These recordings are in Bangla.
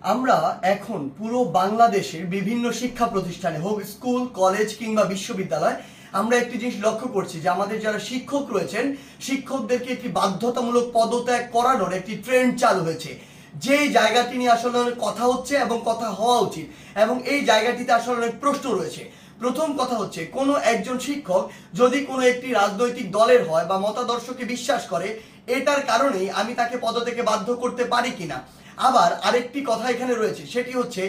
আমরা এখন পুরো বাংলাদেশের বিভিন্ন শিক্ষা প্রতিষ্ঠানে হোক স্কুল কলেজ কিংবা বিশ্ববিদ্যালয় আমরা একটি জিনিস লক্ষ্য করছি যে আমাদের যারা শিক্ষক রয়েছেন শিক্ষকদেরকে একটি বাধ্যতামূলক পদত্যাগ করানোর একটি ট্রেন্ড চালু হয়েছে। যে জায়গাটি নিয়ে আসলে অনেক কথা হচ্ছে এবং কথা হওয়া উচিত এবং এই জায়গাটিতে আসলে অনেক প্রশ্ন রয়েছে। প্রথম কথা হচ্ছে কোনো একজন শিক্ষক যদি কোনো একটি রাজনৈতিক দলের হয় বা মতাদর্শকে বিশ্বাস করে এটার কারণেই আমি তাকে পদত্যাগে বাধ্য করতে পারি কিনা। আবার আরেকটি কথা এখানে রয়েছে, সেটি হচ্ছে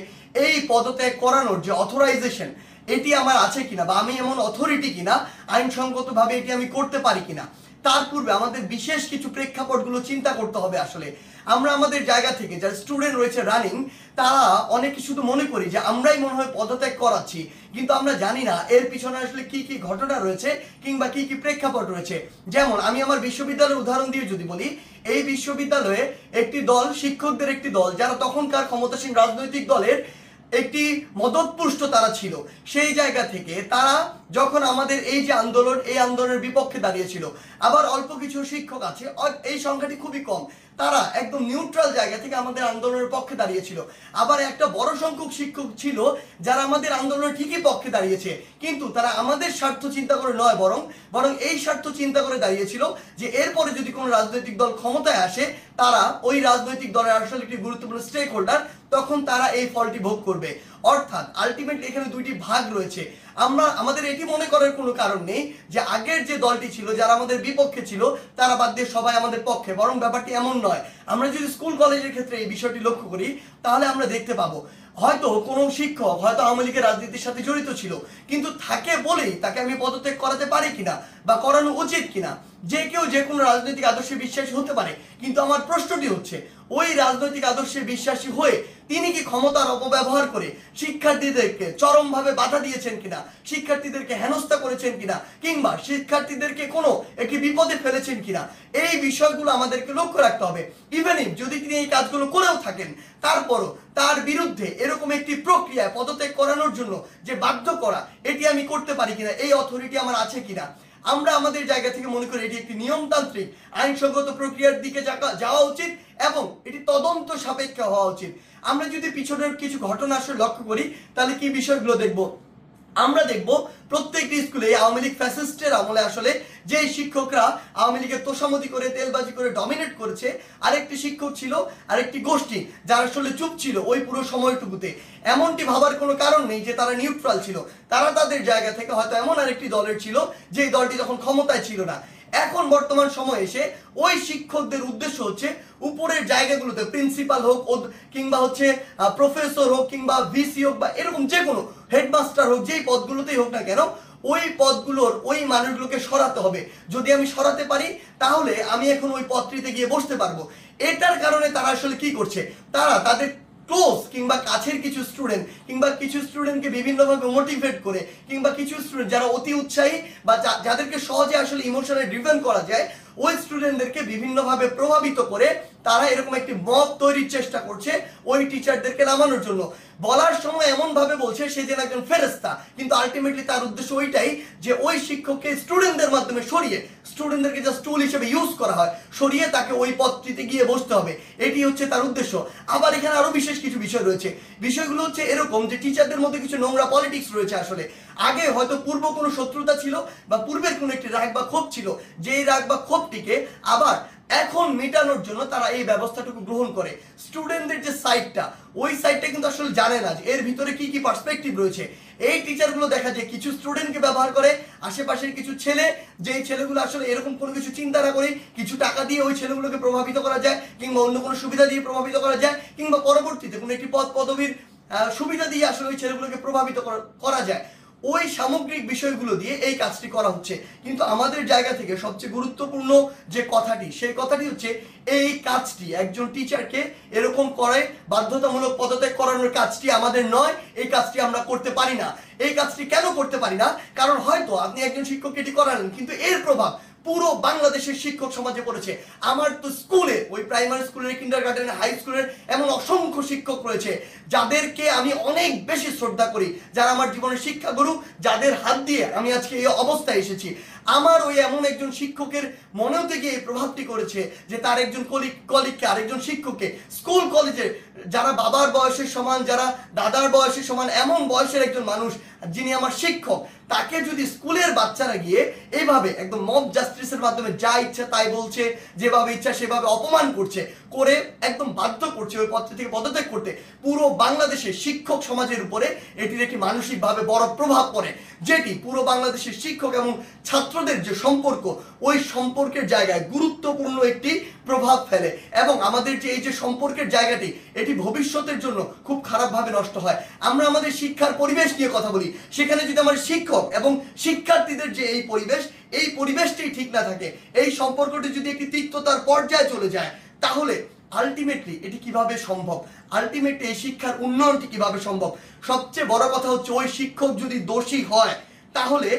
এই পদত্যাগ করানোর যে অথরাইজেশন এটি আমার আছে কিনা বা আমি এমন অথরিটি কিনা আইনসঙ্গতভাবে এটি আমি করতে পারি কিনা। তার পূর্বে আমাদের বিশেষ কিছু প্রেক্ষাপটগুলো চিন্তা করতে হবে। আসলে আমরা আমাদের জায়গা থেকে যারা স্টুডেন্ট রয়েছে রানিং তারা অনেকে শুধু মনে করি যে আমরাই মনে হয় পদত্যাগ করাচ্ছি, কিন্তু আমরা জানি না এর পিছনে আসলে কি কি ঘটনা রয়েছে কিংবা কি কি প্রেক্ষাপট রয়েছে। যেমন আমি আমার বিশ্ববিদ্যালয়ের উদাহরণ দিয়ে যদি বলি, এই বিশ্ববিদ্যালয়ে একটি দল, শিক্ষকদের একটি দল যারা তখনকার ক্ষমতাসীন রাজনৈতিক দলের একটি মদতপুষ্ট তারা ছিল। সেই জায়গা থেকে তারা যখন আমাদের এই যে আন্দোলন, এই আন্দোলনের বিপক্ষে দাঁড়িয়েছিল। আবার অল্প কিছু শিক্ষক আছে, এই সংখ্যাটি খুবই কম, তারা একদম নিউট্রাল জায়গা থেকে আমাদের আন্দোলনের পক্ষে দাঁড়িয়েছিল। আবার একটা বড় সংখ্যক শিক্ষক ছিল যারা আমাদের আন্দোলনের ঠিকই পক্ষে দাঁড়িয়েছে, কিন্তু তারা আমাদের স্বার্থ চিন্তা করে নয়, বরং এই স্বার্থ চিন্তা করে দাঁড়িয়েছিল যে এরপরে যদি কোনো রাজনৈতিক দল ক্ষমতায় আসে তারা ওই রাজনৈতিক দলের আসলে একটি গুরুত্বপূর্ণ স্টেক হোল্ডার, তখন তারা এই ফলটি ভোগ করবে। অর্থাৎ আলটিমেটলি এখানে দুইটি ভাগ রয়েছে। আমাদের এটি মনে করার কোনো কারণ নেই যে আগের যে দলটি ছিল যারা আমাদের বিপক্ষে ছিল তারা বাদ দিয়ে সবাই আমাদের পক্ষে, বরং ব্যাপারটি এমন নয়। আমরা যদি স্কুল কলেজের ক্ষেত্রে এই বিষয়টি লক্ষ্য করি তাহলে আমরা দেখতে পাবো হয়তো কোনো শিক্ষক হয়তো আওয়ামী লীগের রাজনীতির সাথে জড়িত ছিল, কিন্তু থাকে বলেই তাকে আমি পদত্যাগ করাতে পারি কিনা বা করানো উচিত কিনা। যে কেউ যে কোনো রাজনৈতিক আদর্শে বিশ্বাসী হতে পারে, কিন্তু আমার প্রশ্নটি হচ্ছে ওই রাজনৈতিক আদর্শে বিশ্বাসী হয়ে তিনি কি ক্ষমতার অপব্যবহার করে শিক্ষার্থীদেরকে চরমভাবে বাধা দিয়েছেন কিনা, শিক্ষার্থীদেরকে হেনস্থা করেছেন কিনা, কিংবা শিক্ষার্থীদেরকে কোনো একটি বিপদে ফেলেছেন কিনা, এই বিষয়গুলো আমাদেরকে লক্ষ্য রাখতে হবে। ইভেন ইফ যদি তিনি এই কাজগুলো করেও থাকেন তারপরও তার বিরুদ্ধে এরকম একটি প্রক্রিয়ায় পদত্যাগ করানোর জন্য যে বাধ্য করা, এটি আমি করতে পারি কিনা, এই অথরিটি আমার আছে কিনা। আমরা আমাদের জায়গা থেকে মনে করি এটি একটি নিয়মতান্ত্রিক আইনসঙ্গত প্রক্রিয়ার দিকে যাওয়া উচিত এবং এটি তদন্ত সাপেক্ষ হওয়া উচিত। আমরা যদি পিছনের কিছু ঘটনা আসলে লক্ষ্য করি তাহলে কি বিষয়গুলো দেখব, আমরা দেখব প্রত্যেকটি স্কুলে আওয়ামী লীগ ফ্যাসিস্টের আমলে আসলে যে শিক্ষকরা আওয়ামী লীগের তোষামতি করে তেলবাজি করে ডমিনেট করেছে, আরেকটি শিক্ষক ছিল, আরেকটি গোষ্ঠী যারা আসলে চুপ ছিল ওই পুরো সময়টুকুতে। এমনটি ভাবার কোনো কারণ নেই যে তারা নিউট্রাল ছিল, তারা তাদের জায়গা থেকে হয়তো এমন আরেকটি দলের ছিল যে দলটি তখন ক্ষমতায় ছিল না। এখন বর্তমান সময় এসে ওই শিক্ষকদের উদ্দেশ্য হচ্ছে উপরের জায়গাগুলোতে প্রিন্সিপাল হোক কিংবা হচ্ছে প্রফেসর হোক কিংবা ভিসি হোক বা এরকম যে কোনো হেডমাস্টার হোক, যেই পদগুলোতেই হোক না কেন ওই পদগুলোর ওই মানুষগুলোকে সরাতে হবে। যদি আমি সরাতে পারি তাহলে আমি এখন ওই পদটিতে গিয়ে বসতে পারবো। এটার কারণে তারা আসলে কি করছে, তারা তাদের ক্লোজ কিংবা কাছের কিছু স্টুডেন্ট কিংবা কিছু স্টুডেন্টকে বিভিন্নভাবে মোটিভেট করে কিংবা কিছু স্টুডেন্ট যারা অতি উৎসাহী বা যাদেরকে সহজে আসলে ইমোশনালি ড্রিভেন করা যায় ওই স্টুডেন্টদেরকে বিভিন্নভাবে প্রভাবিত করে তারা এরকম একটি মব তৈরির চেষ্টা করছে ওই টিচারদেরকে নামানোর জন্য। বলার সময় এমন ভাবে বলছে সে যেন একজন ফেরেশতা, কিন্তু আলটিমেটলি তার উদ্দেশ্য ওইটাই যে ওই শিক্ষককে স্টুডেন্টদের মাধ্যমে সরিয়ে স্টুডেন্টদেরকে জাস্ট টুল হিসেবে ইউজ করা হয়, সরিয়ে তাকে ওই পদটিতে গিয়ে বসতে হবে, এটি হচ্ছে তার উদ্দেশ্য। আবার এখানে আরো বিশেষ কিছু বিষয় রয়েছে, বিষয়গুলো হচ্ছে এরকম যে টিচারদের মধ্যে কিছু নোংরা পলিটিক্স রয়েছে। আসলে আগে হয়তো পূর্ব কোনো শত্রুতা ছিল বা পূর্বের কোনো একটি রাগ বা ক্ষোভ ছিল, যেই রাগ বা ক্ষোভটিকে আবার এখন মেটানোর জন্য তারা এই ব্যবস্থাটুকু গ্রহণ করে। স্টুডেন্টদের যে সাইডটা, ওই সাইডটা কিন্তু আসলে জানে না যে এর ভিতরে কি কি পার্সপেক্টিভ রয়েছে। এই টিচারগুলো দেখা যায় কিছু স্টুডেন্টকে ব্যবহার করে, আশেপাশের কিছু ছেলে, যেই ছেলেগুলো আসলে এরকম কোনো কিছু চিন্তা না করে কিছু টাকা দিয়ে ওই ছেলেগুলোকে প্রভাবিত করা যায় কিংবা অন্য কোনো সুবিধা দিয়ে প্রভাবিত করা যায় কিংবা পরবর্তীতে কোনো একটি পদবীর সুবিধা দিয়ে আসলে ওই ছেলেগুলোকে প্রভাবিত করা যায়। ওই সামগ্রিক বিষয়গুলো দিয়ে এই কাজটি করা হচ্ছে। কিন্তু আমাদের জায়গা থেকে সবচেয়ে গুরুত্বপূর্ণ যে কথাটি, সেই কথাটি হচ্ছে এই কাজটি একজন টিচারকে এরকম করে বাধ্যতামূলক পদত্যাগ করানোর কাজটি আমাদের নয়, এই কাজটি আমরা করতে পারি না। এই কাজটি কেন করতে পারি না? কারণ হয়তো আপনি একজন শিক্ষককে এটি করালেন, কিন্তু এর প্রভাব পুরো বাংলাদেশের শিক্ষক সমাজে পড়েছে। আমার তো স্কুলে, ওই প্রাইমারি স্কুলের, কিন্ডারগার্টেনের, হাই স্কুলের এমন অসংখ্য শিক্ষক রয়েছে যাদেরকে আমি অনেক বেশি শ্রদ্ধা করি, যারা আমার জীবনের শিক্ষাগুরু, যাদের হাত দিয়ে আমি আজকে এই অবস্থায় এসেছি। আমার ওই এমন একজন শিক্ষকের মনেও থেকে এই প্রভাবটি করেছে যে তার একজন কলিগকে আরেকজন শিক্ষককে স্কুল কলেজে যারা বাবার বয়সের সমান, যারা দাদার বয়সের সমান, এমন বয়সের একজন মানুষ যিনি আমার শিক্ষক, তাকে যদি স্কুলের বাচ্চারা গিয়ে এইভাবে একদম মব জাস্টিসের মাধ্যমে যা ইচ্ছা তাই বলছে, যেভাবে ইচ্ছা সেভাবে অপমান করছে, করে একদম বাধ্য করছে ওই পদ থেকে পদত্যাগ করতে, পুরো বাংলাদেশের শিক্ষক সমাজের উপরে এটির একটি মানসিকভাবে বড় প্রভাব পড়ে, যেটি পুরো বাংলাদেশের শিক্ষক এবং ছাত্রদের যে সম্পর্ক, ওই সম্পর্কের জায়গায় গুরুত্বপূর্ণ একটি প্রভাব ফেলে। এবং আমাদের যে এই যে সম্পর্কের জায়গাটি, এটি ভবিষ্যতের জন্য খুব খারাপভাবে নষ্ট হয়। আমরা আমাদের শিক্ষার পরিবেশ নিয়ে কথা বলি, সেখানে যদি আমার শিক্ষক এবং শিক্ষার্থীদের যে এই পরিবেশটি ঠিক না থাকে, এই সম্পর্কটি যদি একটি তিক্ততার পর্যায়ে চলে যায়, তাহলে আলটিমেটলি এটি কিভাবে সম্ভব? আলটিমেটলি এই শিক্ষার উন্নয়নটি কিভাবে সম্ভব? সবচেয়ে বড় কথা হচ্ছে, ওই শিক্ষক যদি দোষী হয় তাহলে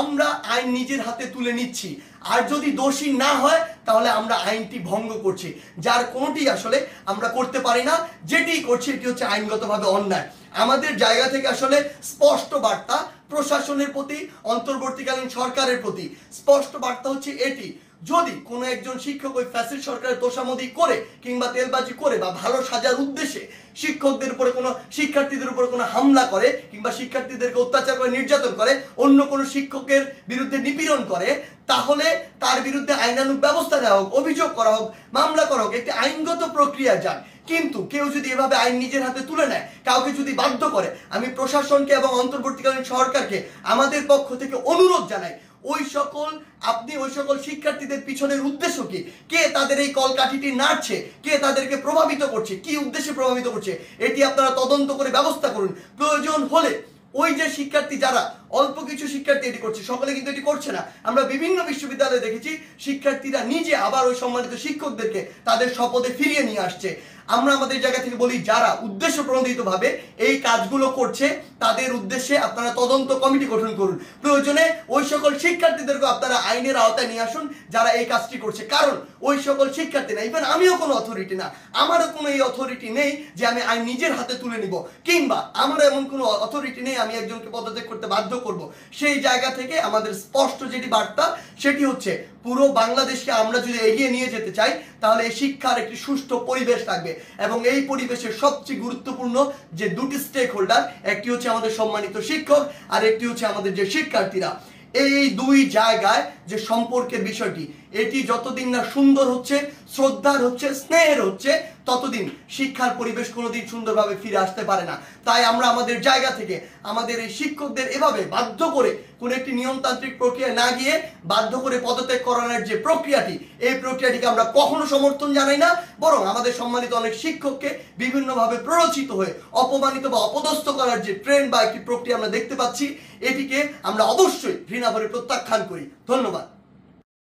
আমরা আইন নিজের হাতে তুলে নিচ্ছি, আর যদি দোষী না হয় তাহলে আমরা আইনটি ভঙ্গ করছি, যার কোনোটি আসলে আমরা করতে পারি না। যেটি করছি এটি হচ্ছে আইনগতভাবে অন্যায়। আমাদের জায়গা থেকে আসলে স্পষ্ট বার্তা প্রশাসনের প্রতি, অন্তর্বর্তীকালীন সরকারের প্রতি স্পষ্ট বার্তা হচ্ছে এটি, যদি কোনো একজন শিক্ষক ওই ফ্যাসিস্ট সরকারের তোষামোদি করে কিংবা তেলবাজি করে বা ভালো সাজার উদ্দেশ্যে শিক্ষকদের উপরে কোনো শিক্ষার্থীদের উপরে কোনো হামলা করে কিংবা শিক্ষার্থীদেরকে অত্যাচার করে, নির্যাতন করে, অন্য কোনো শিক্ষকের বিরুদ্ধে নিপীড়ন করে, তাহলে তার বিরুদ্ধে আইনানুগ ব্যবস্থা নেওয়া হোক, অভিযোগ করা হোক, মামলা করা হোক, একটি আইনগত প্রক্রিয়া যান। কিন্তু কেউ যদি এভাবে আইন নিজের হাতে তুলে নেয়, কাউকে যদি বাধ্য করে, আমি প্রশাসনকে এবং অন্তর্বর্তীকালীন সরকারকে আমাদের পক্ষ থেকে অনুরোধ জানাই, ওই সকল শিক্ষার্থীদের পিছনের উদ্দেশ্য কি, কে তাদের এই কলকাঠিটি নাড়ছে, কে তাদেরকে প্রভাবিত করছে, কি উদ্দেশ্যে প্রভাবিত করছে, এটি আপনারা তদন্ত করে ব্যবস্থা করুন। প্রয়োজন হলে ওই যে শিক্ষার্থী, যারা অল্প কিছু শিক্ষার্থী এটি করছে, সকলে কিন্তু এটি করছে না। আমরা বিভিন্ন বিশ্ববিদ্যালয়ে দেখেছি শিক্ষার্থীরা নিজে আবার ওই সম্মানিত শিক্ষকদেরকে তাদের শপথে ফিরিয়ে নিয়ে আসছে। আমরা আমাদের জায়গা থেকে বলি, যারা উদ্দেশ্য প্রণোদিতভাবে এই কাজগুলো করছে তাদের উদ্দেশ্যে আপনারা তদন্ত কমিটি গঠন করুন। প্রয়োজনে ওই সকল শিক্ষার্থীদেরকে আপনারা আইনের আওতায় নিয়ে আসুন যারা এই কাজটি করছে। কারণ ওই সকল শিক্ষার্থী না, ইভেন আমিও কোনো অথরিটি না, আমারও কোনো এই অথরিটি নেই যে আমি আইন নিজের হাতে তুলে নিব, কিংবা আমার এমন কোনো অথরিটি নেই আমি একজনকে পদত্যাগ করতে বাধ্য করব। সেই জায়গা থেকে আমাদের স্পষ্ট যেটি বার্তা, সেটি হচ্ছে পুরো বাংলাদেশকে আমরা যদি এগিয়ে নিয়ে যেতে চাই, তাহলে এই শিক্ষার একটি সুষ্ঠু পরিবেশ থাকবে। এবং এই পরিবেশের সবচেয়ে গুরুত্বপূর্ণ যে দুটি স্টেক হোল্ডার, একটি হচ্ছে আমাদের সম্মানিত শিক্ষক আর একটি হচ্ছে আমাদের যে শিক্ষার্থীরা। এই দুই জায়গায় যে সম্পর্কের বিষয়টি, এটি যতদিন না সুন্দর হচ্ছে, শ্রদ্ধার হচ্ছে, স্নেহের হচ্ছে, ততদিন শিক্ষার পরিবেশ কোনোদিন সুন্দরভাবে ফিরে আসতে পারে না। তাই আমরা আমাদের জায়গা থেকে আমাদের এই শিক্ষকদের এভাবে বাধ্য করে কোনো একটি নিয়মতান্ত্রিক প্রক্রিয়া না গিয়ে বাধ্য করে পদত্যাগ করানোর যে প্রক্রিয়াটি, এই প্রক্রিয়াটিকে আমরা কখনো সমর্থন জানাই না। বরং আমাদের সম্মানিত অনেক শিক্ষককে বিভিন্নভাবে প্ররোচিত হয়ে অপমানিত বা অপদস্থ করার যে ট্রেন্ড বা একটি প্রক্রিয়া আমরা দেখতে পাচ্ছি, এটিকে আমরা অবশ্যই ঘৃণা ভরে প্রত্যাখ্যান করি। ধন্যবাদ।